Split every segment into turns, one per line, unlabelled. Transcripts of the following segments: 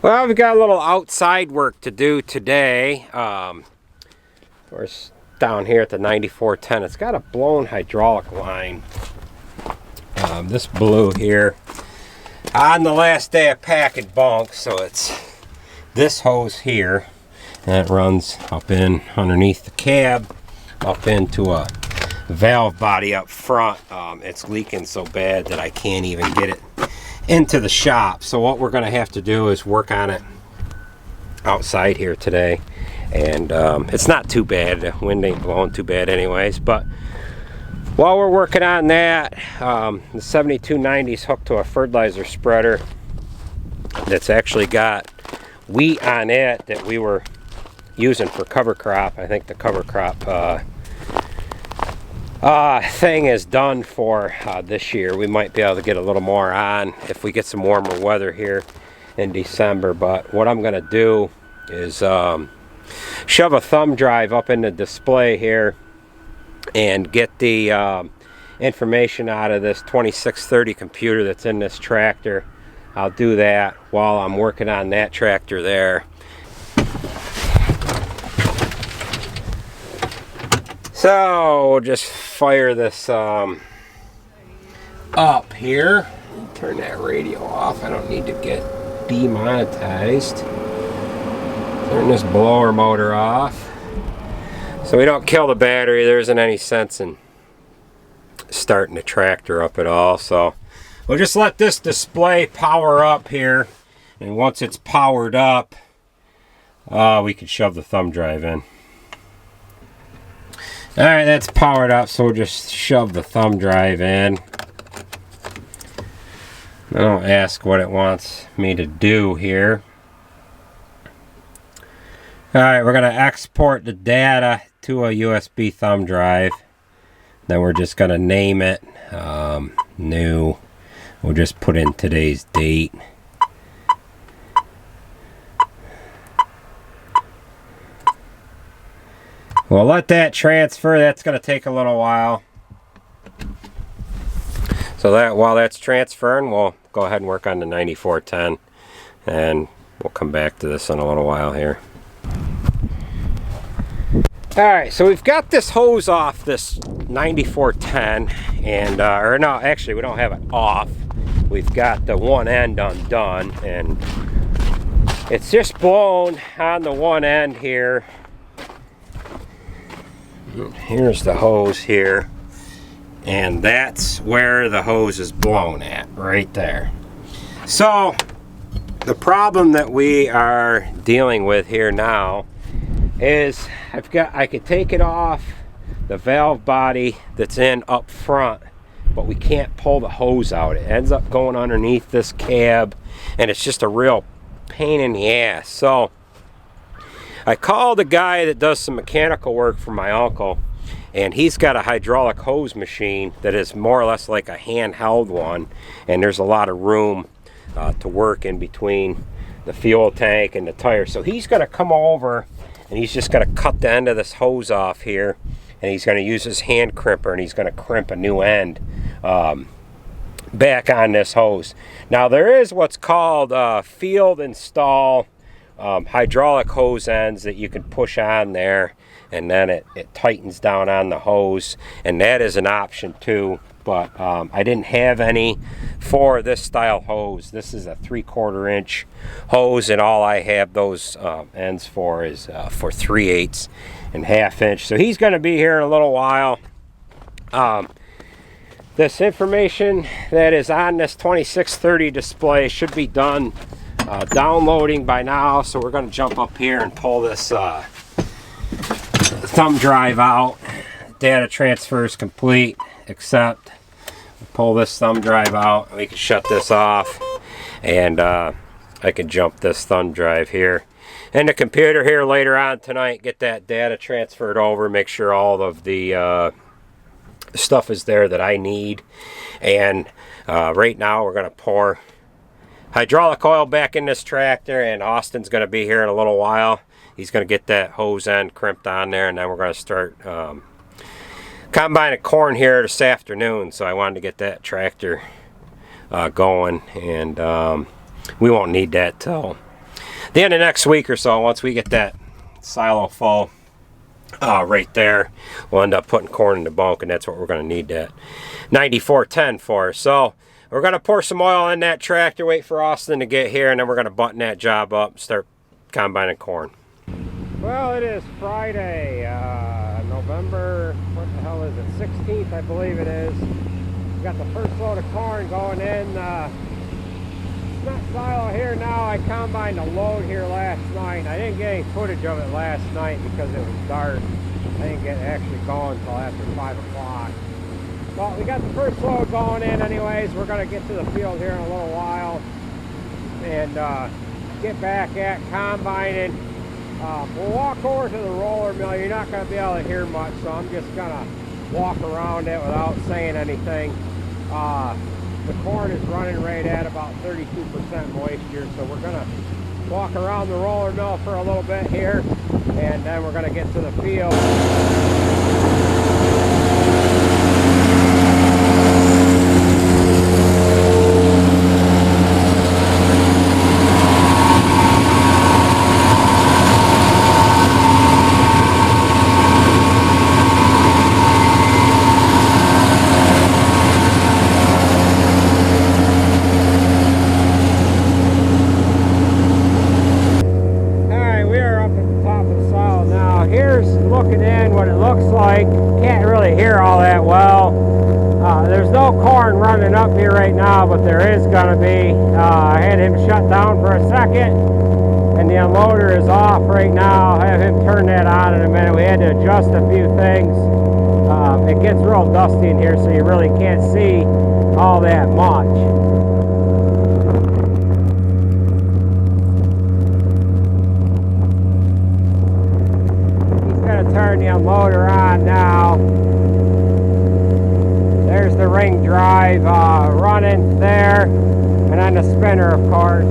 Well, we've got a little outside work to do today. We're down here at the 9410. It's got a blown hydraulic line. This blew here on the last day of packing bunk, so it's this hose here, and it runs up in underneath the cab, up into a valve body up front. It's leaking so bad that I can't even get it into the shop. So what we're going to have to do is work on it outside here today, and it's not too bad. The wind ain't blowing too bad anyways, but while we're working on that, the 7290's hooked to a fertilizer spreader that's actually got wheat on it that we were using for cover crop. I think the cover crop thing is done for this year. We might be able to get a little more on if we get some warmer weather here in December. But what I'm going to do is shove a thumb drive up in the display here and get the information out of this 2630 computer that's in this tractor. I'll do that while I'm working on that tractor there. So we'll just fire this up here. Turn that radio off. I don't need to get demonetized. Turn this blower motor off so we don't kill the battery. There isn't any sense in starting the tractor up at all. So we'll just let this display power up here, and once it's powered up, we can shove the thumb drive in. Alright, that's powered up, so we'll just shove the thumb drive in. I don't ask what it wants me to do here. Alright, we're going to export the data to a USB thumb drive. Then we're just going to name it new. We'll just put in today's date. We'll let that transfer. That's going to take a little while. So that while that's transferring, we'll go ahead and work on the 9410, and we'll come back to this in a little while here. Alright, so we've got this hose off this 9410, and or no, actually we don't have it off. We've got the one end undone, and it's just blown on the one end here. Here's the hose here, and that's where the hose is blown at, right there. So the problem that we are dealing with here now is I could take it off the valve body that's in up front, but we can't pull the hose out. It ends up going underneath this cab, and it's just a real pain in the ass. So I called a guy that does some mechanical work for my uncle, and he's got a hydraulic hose machine that is more or less like a handheld one, and there's a lot of room to work in between the fuel tank and the tire. So he's going to come over, and he's just going to cut the end of this hose off here, and he's going to use his hand crimper, and he's going to crimp a new end back on this hose. Now there is what's called field install hydraulic hose ends that you can push on there, and then it tightens down on the hose, and that is an option too. But I didn't have any for this style hose. This is a 3/4 inch hose, and all I have those ends for is for 3/8 and 1/2 inch. So he's going to be here in a little while. This information that is on this 2630 display should be done downloading by now, so we're going to jump up here and pull this thumb drive out. Data transfer is complete, except pull this thumb drive out, and we can shut this off, and I can jump this thumb drive here and the computer here later on tonight, get that data transferred over, make sure all of the stuff is there that I need. And right now we're going to pour hydraulic oil back in this tractor, and Austin's going to be here in a little while. He's going to get that hose end crimped on there, and then we're going to start combining corn here this afternoon. So I wanted to get that tractor going, and we won't need that till the end of next week or so, once we get that silo full right there, we'll end up putting corn in the bunk, and that's what we're going to need that 9410 for. So we're going to pour some oil in that tractor, wait for Austin to get here, and then we're going to button that job up, start combining corn. Well, it is Friday, November, what the hell is it, 16th, I believe it is. We got the first load of corn going in. It's not silo here now. I combined a load here last night. I didn't get any footage of it last night because it was dark. I didn't get actually going until after 5 o'clock. Well, we got the first load going in anyways. We're going to get to the field here in a little while and get back at combining. We'll walk over to the roller mill. You're not going to be able to hear much, so I'm just going to walk around it without saying anything. The corn is running right at about 32% moisture, so we're going to walk around the roller mill for a little bit here, and then we're going to get to the field. Can't really hear all that well. There's no corn running up here right now, but there is going to be. I had him shut down for a second, and the unloader is off right now. I'll have him turn that on in a minute. We had to adjust a few things. It gets real dusty in here, so you really can't see all that much. Turn the unloader on now. There's the ring drive running there, and then the spinner, of course.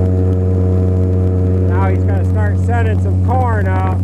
Now he's going to start sending some corn up.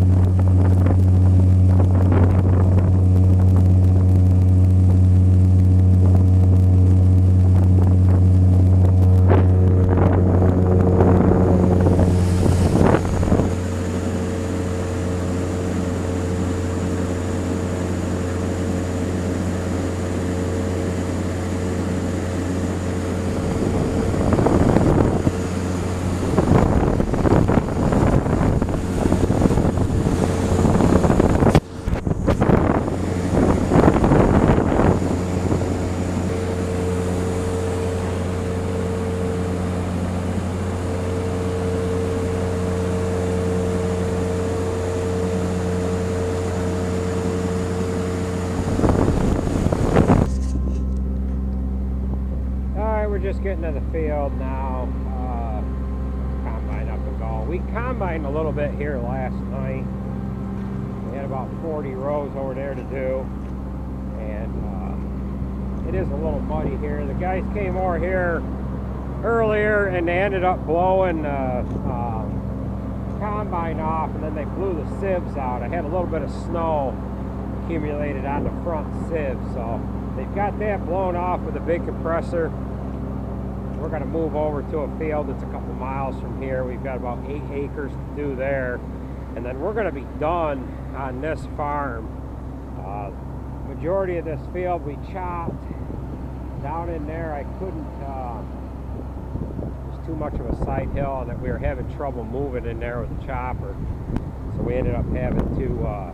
We're just getting to the field now. Combine up and go. We combined a little bit here last night. We had about 40 rows over there to do, and it is a little muddy here. The guys came over here earlier and they ended up blowing combine off, and then they blew the sieves out. I had a little bit of snow accumulated on the front sieve, so they've got that blown off with a big compressor. We're going to move over to a field that's a couple miles from here. We've got about 8 acres to do there, and then we're going to be done on this farm. Majority of this field we chopped. Down in there I couldn't, there's too much of a side hill, and that we were having trouble moving in there with the chopper, so we ended up having to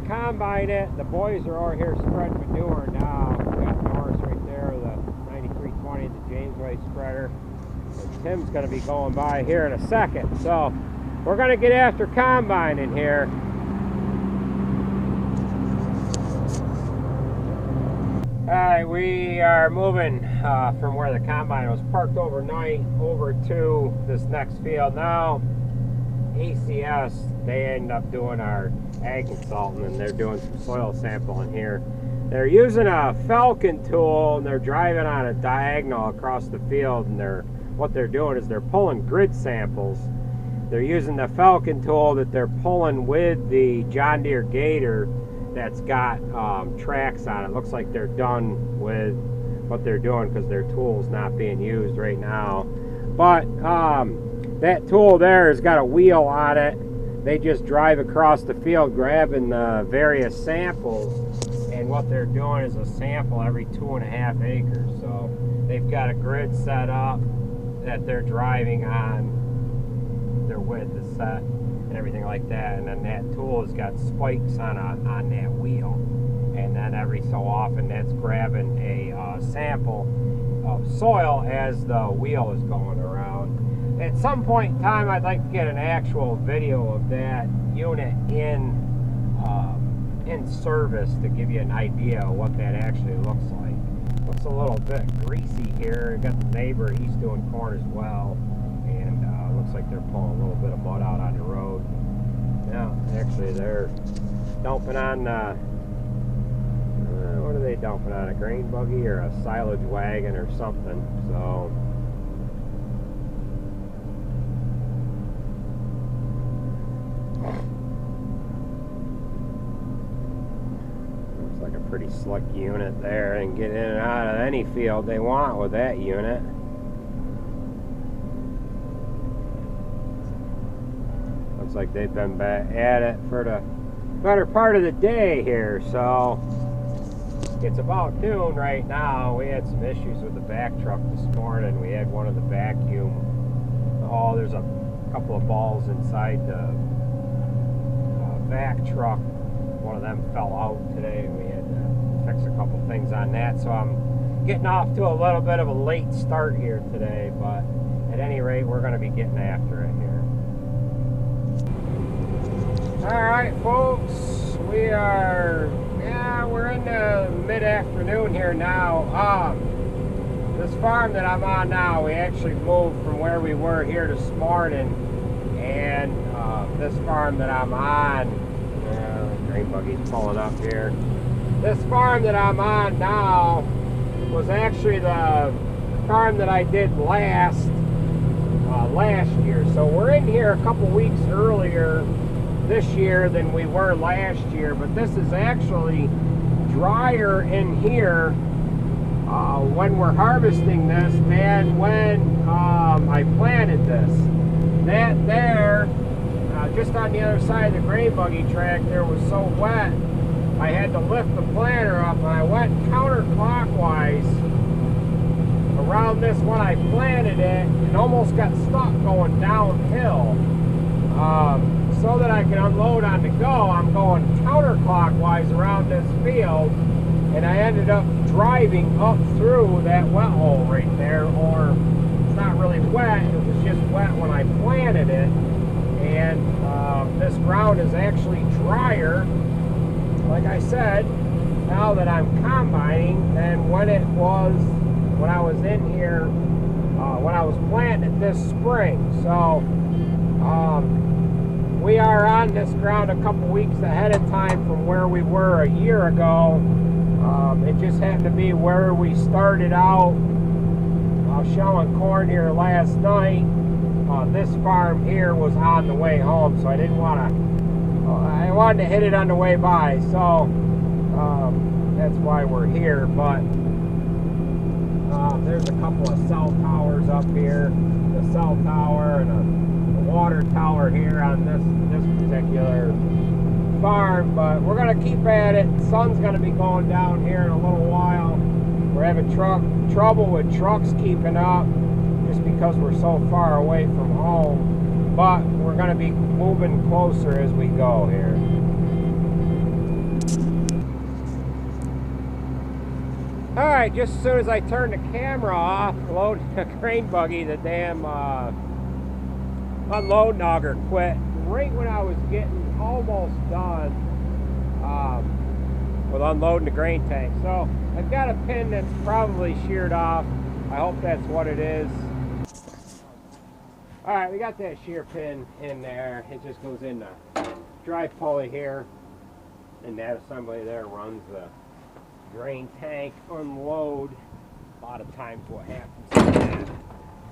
combine it. The boys are over here spreading manure now. We got Norris right there with a 9320, the Jamesway spreader, and Tim's going to be going by here in a second. So we're going to get after combining here. Alright, we are moving from where the combine was parked overnight over to this next field now. ACS, they end up doing our ag consultant, and they're doing some soil sampling here. They're using a Falcon tool, and they're driving on a diagonal across the field, and what they're doing is they're pulling grid samples. They're using the Falcon tool that they're pulling with the John Deere Gator that's got tracks on it. Looks like they're done with what they're doing because their tool's not being used right now. But that tool there has got a wheel on it. They just drive across the field grabbing various samples, and what they're doing is a sample every 2.5 acres. So they've got a grid set up that they're driving on. Their width is set and everything like that, and then that tool has got spikes on that wheel, and then every so often that's grabbing a sample of soil as the wheel is going around. At some point in time, I'd like to get an actual video of that unit in service to give you an idea of what that actually looks like. Looks a little bit greasy here. Got the neighbor, he's doing corn as well, and looks like they're pulling a little bit of mud out on the road. Yeah, actually they're dumping on what are they dumping on, a grain buggy or a silage wagon or something. So looks like a pretty slick unit there, and get in and out of any field they want with that unit. Looks like they've been back at it for the better part of the day here. So it's about noon right now. We had some issues with the back truck this morning. We had one of the vacuum, there's a couple of balls inside the vac truck. One of them fell out today. We had to fix a couple things on that, so I'm getting off to a little bit of a late start here today, but at any rate, we're going to be getting after it here. Alright folks, we're in the mid-afternoon here now. This farm that I'm on now, we actually moved from where we were here this morning, and this farm that I'm on, grain buggy's pulling up here. This farm that I'm on now was actually the farm that I did last year. So we're in here a couple weeks earlier this year than we were last year, but this is actually drier in here when we're harvesting this than when I planted this. That there, just on the other side of the grain buggy track there, was so wet I had to lift the planter up, and I went counterclockwise around this when I planted it and almost got stuck going downhill. So that I can unload on the go, I'm going counterclockwise around this field, and I ended up driving up through that wet hole right there. Or it's not really wet, it was just wet when I planted it, and this ground is actually drier, like I said, now that I'm combining than when it was when I was in here when I was planting it this spring. So we are on this ground a couple weeks ahead of time from where we were a year ago. It just happened to be where we started out shelling corn here last night. This farm here was on the way home, so I didn't want to, I wanted to hit it on the way by, so that's why we're here. But there's a couple of cell towers up here, the cell tower and a water tower here on this particular farm. But we're going to keep at it. The sun's going to be going down here in a little while. We're having trouble with trucks keeping up just because we're so far away from home, but we're going to be moving closer as we go here. Alright, just as soon as I turned the camera off, loading the grain buggy, the damn unload auger quit right when I was getting almost done with unloading the grain tank. So I've got a pin that's probably sheared off. I hope that's what it is. Alright, we got that shear pin in there. It just goes in the drive pulley here, and that assembly there runs the drain tank unload. A lot of times what happens with that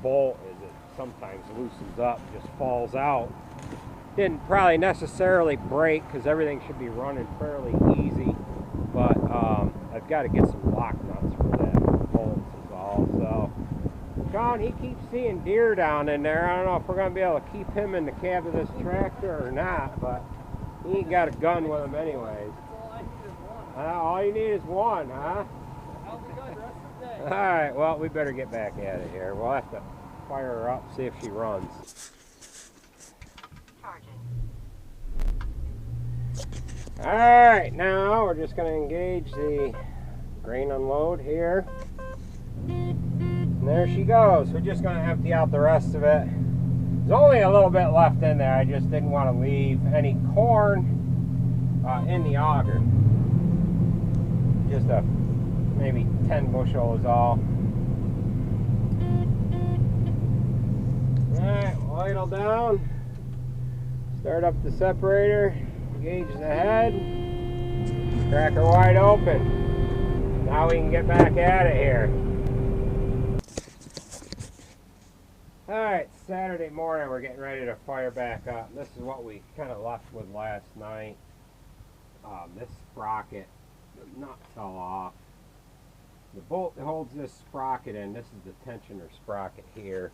bolt is it sometimes loosens up, just falls out. Didn't probably necessarily break because everything should be running fairly easy, but I've got to get some lock nuts for that bolt is all. So Sean, he keeps seeing deer down in there. I don't know if we're going to be able to keep him in the cab of this tractor or not, but he ain't got a gun with him anyways. All you need is one, huh?
I'll be good the rest of the day.
Alright, well, we better get back at it here. We'll have to fire her up, see if she runs. Alright, now we're just going to engage the grain unload here. And there she goes. We're just going to empty out the rest of it. There's only a little bit left in there. I just didn't want to leave any corn in the auger. Just maybe 10 bushel is all. Alright, ladle down. Start up the separator. Engage the head. Crack her wide open. Now we can get back at it here. Alright, Saturday morning we're getting ready to fire back up. This is what we kind of left with last night. This sprocket, the nut fell off. The bolt that holds this sprocket in, this is the tensioner sprocket here.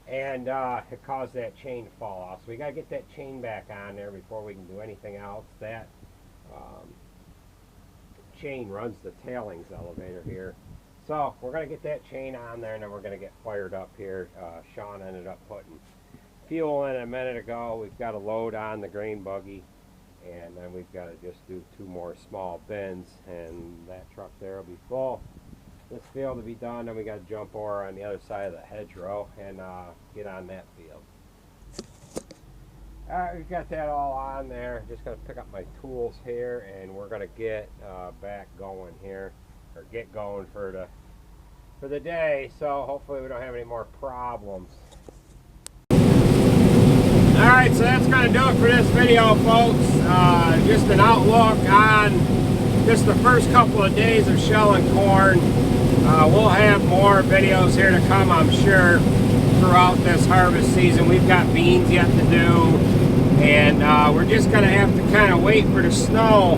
And it caused that chain to fall off. So we got to get that chain back on there before we can do anything else. That chain runs the tailings elevator here. So we're going to get that chain on there and then we're going to get fired up here. Sean ended up putting fuel in a minute ago. We've got a load on the grain buggy. And then we've got to just do 2 more small bins. And that truck there will be full. This field to be done, then we got to jump over on the other side of the hedgerow and get on that field. Alright, we've got that all on there. Just going to pick up my tools here and we're going to get back going here, or get going for the day, so hopefully we don't have any more problems. Alright, so that's going to do it for this video, folks. Just an outlook on just the first couple of days of shelling corn. We'll have more videos here to come, I'm sure, throughout this harvest season. We've got beans yet to do, and we're just going to have to kind of wait for the snow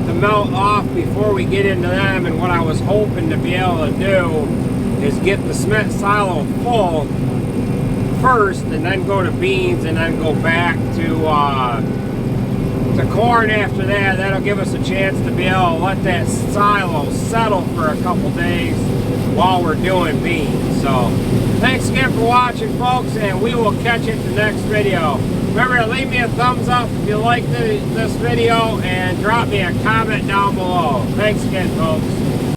to melt off before we get into them. And what I was hoping to be able to do is get the cement silo full first, and then go to beans, and then go back to corn after that. That'll give us a chance to be able to let that silo settle for a couple days while we're doing beans. So thanks again for watching, folks, and we will catch you at the next video. Remember to leave me a thumbs up if you liked this video, and drop me a comment down below. Thanks again, folks.